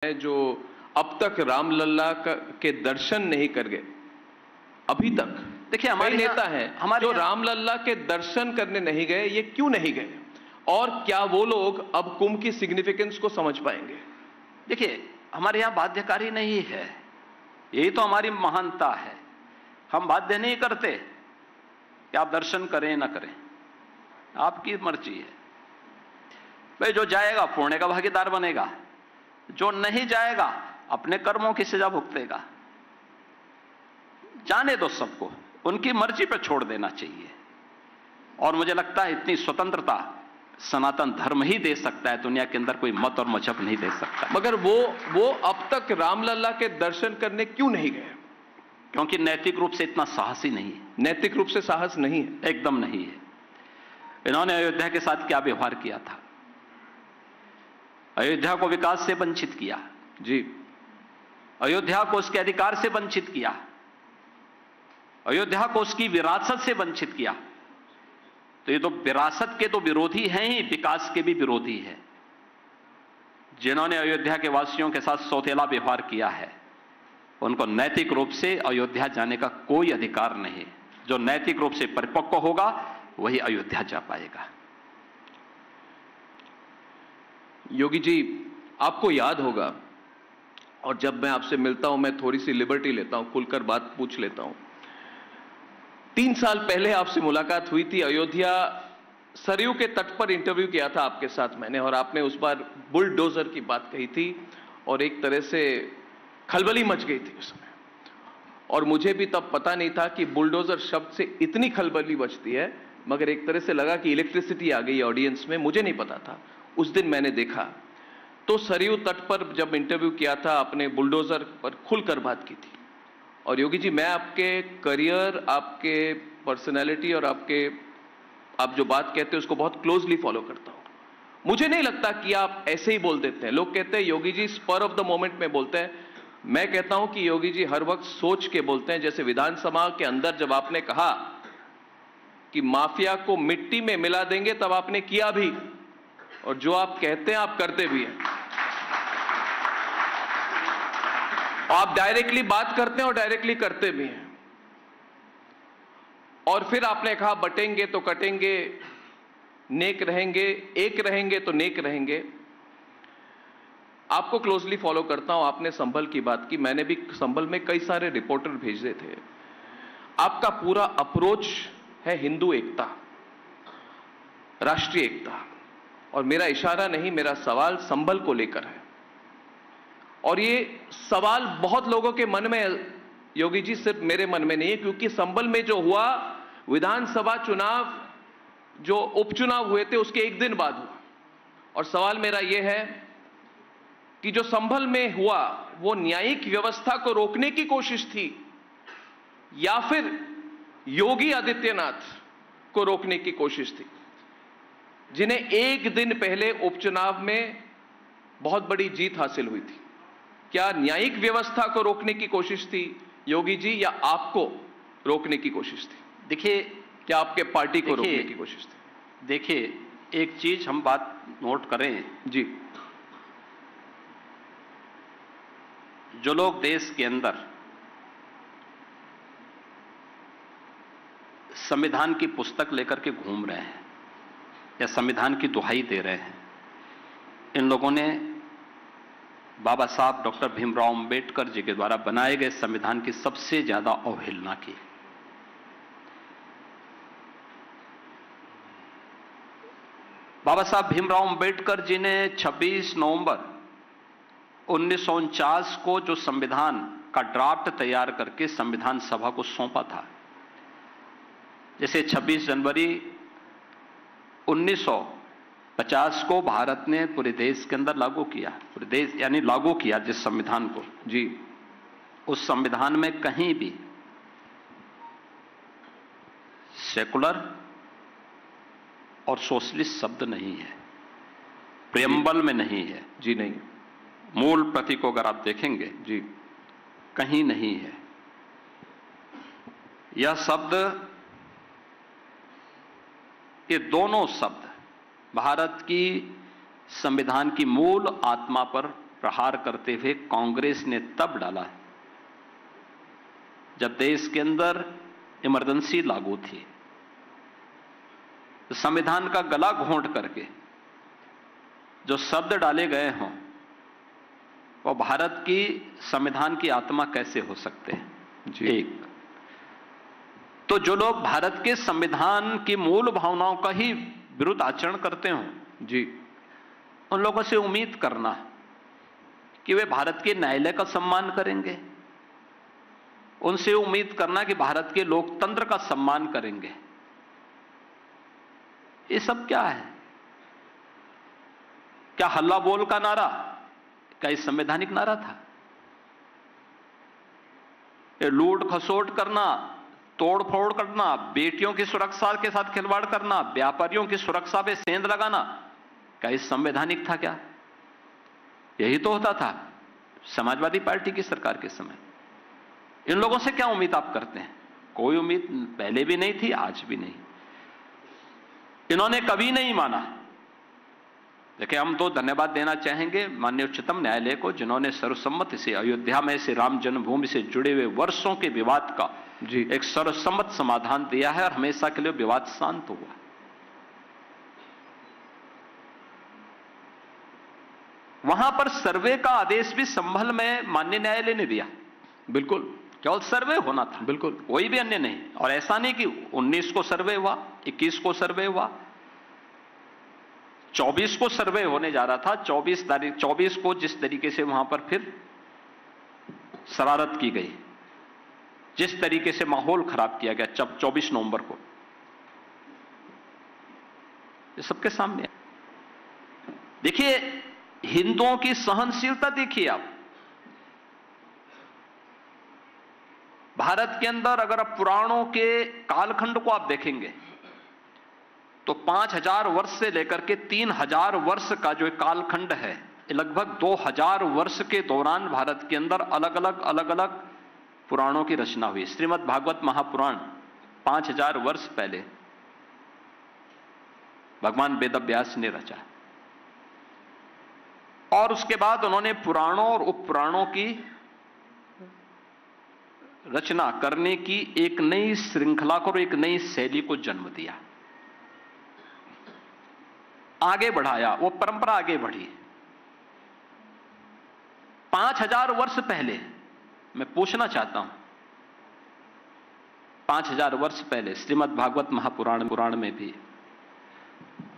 जो अब तक रामलला के दर्शन नहीं कर गए अभी तक। देखिए हमारे नेता हैं जो रामलला के दर्शन करने नहीं गए, ये क्यों नहीं गए और क्या वो लोग अब कुंभ की सिग्निफिकेंस को समझ पाएंगे? देखिए हमारे यहां बाध्यकारी नहीं है, यही तो हमारी महानता है। हम बाध्य नहीं करते कि आप दर्शन करें ना करें, आपकी मर्जी है। भाई जो जाएगा पुण्य का भागीदार बनेगा, जो नहीं जाएगा अपने कर्मों की सजा भुगतेगा। जाने दो सबको, उनकी मर्जी पर छोड़ देना चाहिए। और मुझे लगता है इतनी स्वतंत्रता सनातन धर्म ही दे सकता है, दुनिया के अंदर कोई मत और मजहब नहीं दे सकता। मगर वो अब तक रामलला के दर्शन करने क्यों नहीं गए? क्योंकि नैतिक रूप से इतना साहस ही नहीं है। नैतिक रूप से साहस नहीं है, एकदम नहीं है। इन्होंने अयोध्या के साथ क्या व्यवहार किया था? अयोध्या को विकास से वंचित किया जी, अयोध्या को उसके अधिकार से वंचित किया, अयोध्या को उसकी विरासत से वंचित किया। तो ये तो विरासत के तो विरोधी हैं ही, विकास के भी विरोधी हैं। जिन्होंने अयोध्या के वासियों के साथ सौतेला व्यवहार किया है, उनको नैतिक रूप से अयोध्या जाने का कोई अधिकार नहीं। जो नैतिक रूप से परिपक्व होगा वही अयोध्या जा पाएगा। योगी जी, आपको याद होगा, और जब मैं आपसे मिलता हूं मैं थोड़ी सी लिबर्टी लेता हूं, खुलकर बात पूछ लेता हूं। 3 साल पहले आपसे मुलाकात हुई थी, अयोध्या सरयू के तट पर इंटरव्यू किया था आपके साथ मैंने, और आपने उस बार बुलडोजर की बात कही थी और एक तरह से खलबली मच गई थी उस समय। और मुझे भी तब पता नहीं था कि बुलडोजर शब्द से इतनी खलबली मचती है, मगर एक तरह से लगा कि इलेक्ट्रिसिटी आ गई ऑडियंस में, मुझे नहीं पता था। उस दिन मैंने देखा तो सरयू तट पर जब इंटरव्यू किया था, अपने बुलडोजर पर खुलकर बात की थी। और योगी जी, मैं आपके करियर, आपके पर्सनैलिटी और आप जो बात कहते हैं उसको बहुत क्लोजली फॉलो करता हूं। मुझे नहीं लगता कि आप ऐसे ही बोल देते हैं। लोग कहते हैं Yogi ji spur of the moment में बोलते हैं, मैं कहता हूं कि योगी जी हर वक्त सोच के बोलते हैं। जैसे विधानसभा के अंदर जब आपने कहा कि माफिया को मिट्टी में मिला देंगे, तब आपने किया भी, और जो आप कहते हैं आप करते भी हैं। आप डायरेक्टली बात करते हैं और डायरेक्टली करते भी हैं। और फिर आपने कहा बटेंगे तो कटेंगे, नेक रहेंगे, एक रहेंगे तो नेक रहेंगे। आपको क्लोजली फॉलो करता हूं। आपने संभल की बात की, मैंने भी संभल में कई सारे रिपोर्टर भेजे थे। आपका पूरा अप्रोच है हिंदू एकता, राष्ट्रीय एकता। और मेरा इशारा नहीं, मेरा सवाल संभल को लेकर है। और ये सवाल बहुत लोगों के मन में, योगी जी सिर्फ मेरे मन में नहीं है, क्योंकि संभल में जो हुआ विधानसभा चुनाव, जो उपचुनाव हुए थे उसके एक दिन बाद हुआ। और सवाल मेरा यह है कि जो संभल में हुआ वो न्यायिक व्यवस्था को रोकने की कोशिश थी या फिर योगी आदित्यनाथ को रोकने की कोशिश थी, जिन्हें एक दिन पहले उपचुनाव में बहुत बड़ी जीत हासिल हुई थी? क्या न्यायिक व्यवस्था को रोकने की कोशिश थी योगी जी, या आपको रोकने की कोशिश थी? देखिए, क्या आपके पार्टी को रोकने की कोशिश थी? देखिए, एक चीज हम बात नोट करें जी, जो लोग देश के अंदर संविधान की पुस्तक लेकर के घूम रहे हैं या संविधान की दुहाई दे रहे हैं, इन लोगों ने बाबा साहब डॉक्टर भीमराव अंबेडकर जी के द्वारा बनाए गए संविधान की सबसे ज्यादा अवहेलना की। बाबा साहब भीमराव अंबेडकर जी ने 26 नवंबर 1949 को जो संविधान का ड्राफ्ट तैयार करके संविधान सभा को सौंपा था, जैसे 26 जनवरी 1950 को भारत ने पूरे देश के अंदर लागू किया, पूरे देश यानी लागू किया जिस संविधान को जी, उस संविधान में कहीं भी सेकुलर और सोशलिस्ट शब्द नहीं है, प्रियम्बल में नहीं है जी, नहीं। मूल प्रति को अगर आप देखेंगे जी, कहीं नहीं है। यह शब्द, ये दोनों शब्द भारत की संविधान की मूल आत्मा पर प्रहार करते हुए कांग्रेस ने तब डाला जब देश के अंदर इमरजेंसी लागू थी। संविधान का गला घोंट करके जो शब्द डाले गए हों वो भारत की संविधान की आत्मा कैसे हो सकते हैं? एक तो जो लोग भारत के संविधान की मूल भावनाओं का ही विरुद्ध आचरण करते हों जी, उन लोगों से उम्मीद करना कि वे भारत के न्यायालय का सम्मान करेंगे, उनसे उम्मीद करना कि भारत के लोकतंत्र का सम्मान करेंगे, ये सब क्या है? क्या हल्ला बोल का नारा, क्या ये संवैधानिक नारा था? ये लूट खसोट करना, तोड़ फोड़ करना, बेटियों की सुरक्षा के साथ खिलवाड़ करना, व्यापारियों की सुरक्षा पे सेंध लगाना, क्या ये संवैधानिक था? क्या यही तो होता था समाजवादी पार्टी की सरकार के समय? इन लोगों से क्या उम्मीद आप करते हैं? कोई उम्मीद पहले भी नहीं थी, आज भी नहीं। इन्होंने कभी नहीं माना। देखिए, हम तो धन्यवाद देना चाहेंगे माननीय उच्चतम न्यायालय को, जिन्होंने सर्वसम्मति से अयोध्या में से राम जन्मभूमि से जुड़े हुए वर्षों के विवाद का जी एक सर्वसम्मत समाधान दिया है और हमेशा के लिए विवाद शांत हुआ। वहां पर सर्वे का आदेश भी संभल में माननीय न्यायालय ने दिया। बिल्कुल, केवल सर्वे होना था, बिल्कुल, कोई भी अन्य नहीं। और ऐसा नहीं कि 19 को सर्वे हुआ, 21 को सर्वे हुआ, 24 को सर्वे होने जा रहा था। 24 को जिस तरीके से वहां पर फिर शरारत की गई, जिस तरीके से माहौल खराब किया गया 24 नवंबर को, ये सबके सामने है। देखिए, हिंदुओं की सहनशीलता देखिए आप। भारत के अंदर अगर आप पुराणों के कालखंड को आप देखेंगे तो 5000 वर्ष से लेकर के 3000 वर्ष का जो कालखंड है, लगभग 2000 वर्ष के दौरान भारत के अंदर अलग अलग पुराणों की रचना हुई। श्रीमद् भागवत महापुराण 5000 वर्ष पहले भगवान वेदव्यास ने रचा और उसके बाद उन्होंने पुराणों और उपपुराणों की रचना करने की एक नई श्रृंखला को और एक नई शैली को जन्म दिया, आगे बढ़ाया, वो परंपरा आगे बढ़ी। 5000 वर्ष पहले मैं पूछना चाहता हूं, 5000 वर्ष पहले श्रीमद् भागवत महापुराण में भी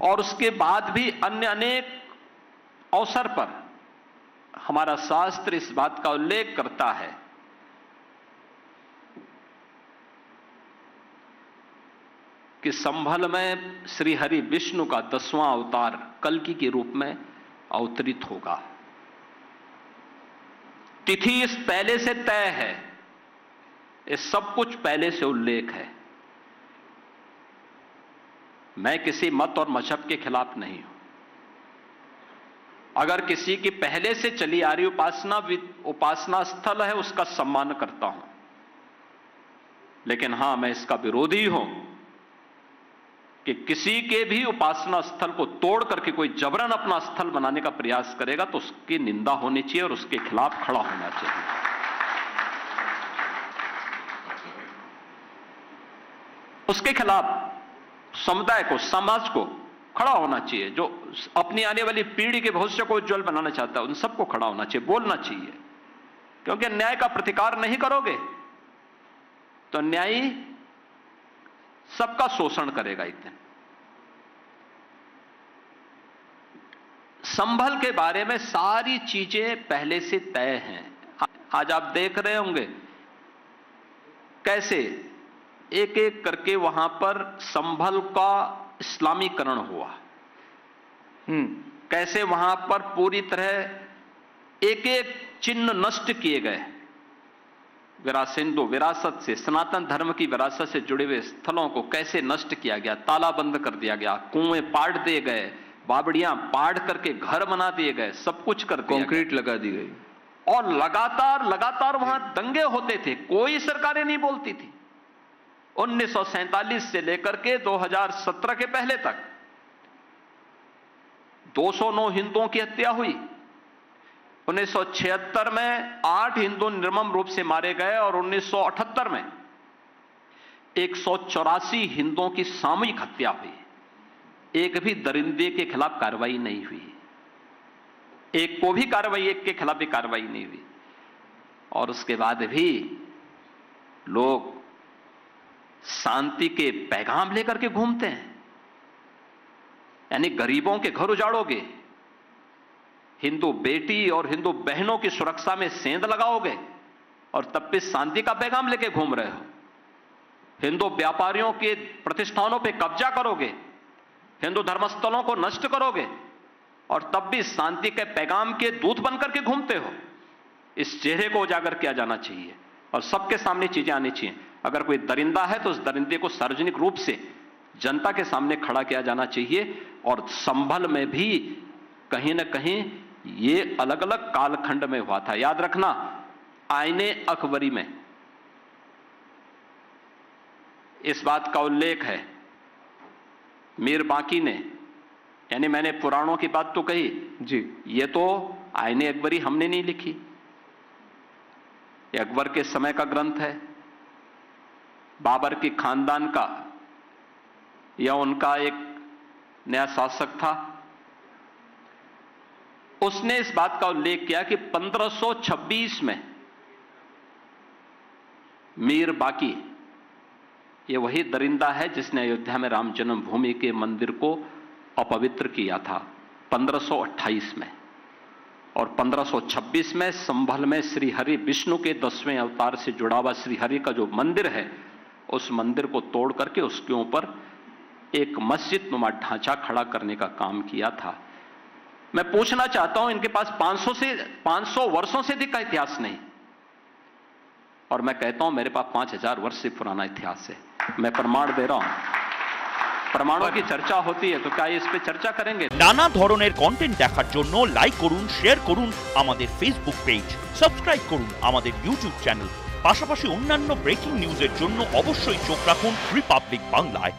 और उसके बाद भी अन्य अनेक अवसर पर हमारा शास्त्र इस बात का उल्लेख करता है कि संभल में श्री हरि विष्णु का 10वां अवतार कल्कि के रूप में अवतरित होगा। तिथि इस पहले से तय है, ये सब कुछ पहले से उल्लेख है। मैं किसी मत और मजहब के खिलाफ नहीं हूं। अगर किसी की पहले से चली आ रही उपासना स्थल है, उसका सम्मान करता हूं, लेकिन हां, मैं इसका विरोधी हूं कि किसी के भी उपासना स्थल को तोड़ करके कोई जबरन अपना स्थल बनाने का प्रयास करेगा तो उसकी निंदा होनी चाहिए और उसके खिलाफ खड़ा होना चाहिए। उसके खिलाफ समुदाय को, समाज को खड़ा होना चाहिए। जो अपनी आने वाली पीढ़ी के भविष्य को उज्जवल बनाना चाहता है, उन सबको खड़ा होना चाहिए, बोलना चाहिए। क्योंकि न्याय का प्रतिकार नहीं करोगे तो न्यायी सबका शोषण करेगा एक दिन। संभल के बारे में सारी चीजें पहले से तय हैं। आज आप देख रहे होंगे कैसे एक एक करके वहां पर संभल का इस्लामीकरण हुआ, कैसे वहां पर पूरी तरह एक एक चिन्ह नष्ट किए गए। विरासत से, सनातन धर्म की विरासत से जुड़े हुए स्थलों को कैसे नष्ट किया गया, ताला बंद कर दिया गया, कुएं पाट दिए गए, बावड़ियां पाट करके घर बना दिए गए, सब कुछ कर दिया, कंक्रीट लगा दी गई और लगातार वहां दंगे होते थे। कोई सरकारें नहीं बोलती थी। 1947 से लेकर के 2017 के पहले तक 209 हिंदुओं की हत्या हुई, 1976 में 8 हिंदू निर्मम रूप से मारे गए और 1978 में 184 हिंदुओं की सामूहिक हत्या हुई। एक भी दरिंदे के खिलाफ कार्रवाई नहीं हुई, एक के खिलाफ भी कार्रवाई नहीं हुई। और उसके बाद भी लोग शांति के पैगाम लेकर के घूमते हैं। यानी गरीबों के घर उजाड़ोगे, हिंदू बेटी और हिंदू बहनों की सुरक्षा में सेंध लगाओगे और तब भी शांति का पैगाम लेके घूम रहे हो। हिंदू व्यापारियों के प्रतिष्ठानों पे कब्जा करोगे, हिंदू धर्मस्थलों को नष्ट करोगे और तब भी शांति के पैगाम के दूत बनकर के घूमते हो। इस चेहरे को उजागर किया जाना चाहिए और सबके सामने चीजें आनी चाहिए। अगर कोई दरिंदा है तो उस दरिंदे को सार्वजनिक रूप से जनता के सामने खड़ा किया जाना चाहिए। और संभल में भी कहीं ना कहीं ये अलग अलग कालखंड में हुआ था। याद रखना, आईने अकबरी में इस बात का उल्लेख है। मीर बाकी ने, यानी मैंने पुराणों की बात तो कही जी, ये तो आईने अकबरी हमने नहीं लिखी, ये अकबर के समय का ग्रंथ है। बाबर की खानदान का या उनका एक नया शासक था, उसने इस बात का उल्लेख किया कि 1526 में मीर बाकी, ये वही दरिंदा है जिसने अयोध्या में राम जन्मभूमि के मंदिर को अपवित्र किया था 1528 में। और 1526 में संभल में श्रीहरि विष्णु के 10वें अवतार से जुड़ा हुआ श्रीहरि का जो मंदिर है, उस मंदिर को तोड़ करके उसके ऊपर एक मस्जिद नुमा ढांचा खड़ा करने का काम किया था। मैं पूछना चाहता हूं, इनके पास 500 वर्षों से अधिक का इतिहास नहीं, और मैं कहता हूं मेरे पास 5000 वर्ष से पुराना इतिहास है। मैं प्रमाण दे रहा हूं। प्रमाणों की चर्चा होती है तो क्या इस पे चर्चा करेंगे? नाना ধরনের কন্টেন্ট দেখার জন্য লাইক করুন, শেয়ার করুন আমাদের ফেসবুক পেজ, সাবস্ক্রাইব করুন আমাদের ইউটিউব চ্যানেল। পাশাপাশি অন্যান্য ব্রেকিং নিউজের জন্য অবশ্যই চোখ রাখুন রিপাবলিক বাংলায়।